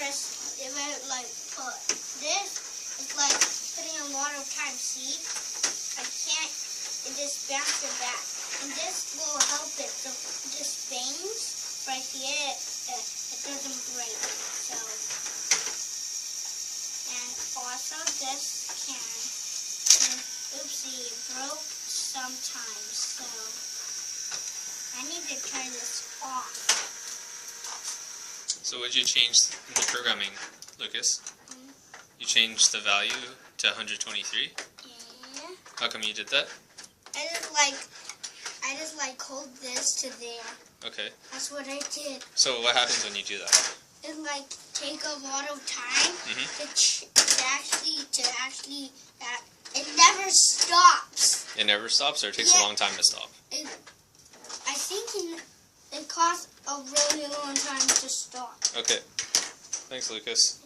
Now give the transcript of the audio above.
if I like put this, it's like putting a lot of time. See, I can't. It just bounces back, and this will help it. So this bangs right here. It doesn't break. So, and also this can. Oopsie, it broke sometimes. So I need to turn this off. So would you change the programming, Lucas? You changed the value to 123? Yeah. How come you did that? I just hold this to there. Okay. That's what I did. So what happens when you do that? It take a lot of time to actually it never stops. It never stops, or it takes a long time to stop? I think it costs a really long time to stop. Okay. Thanks, Lucas.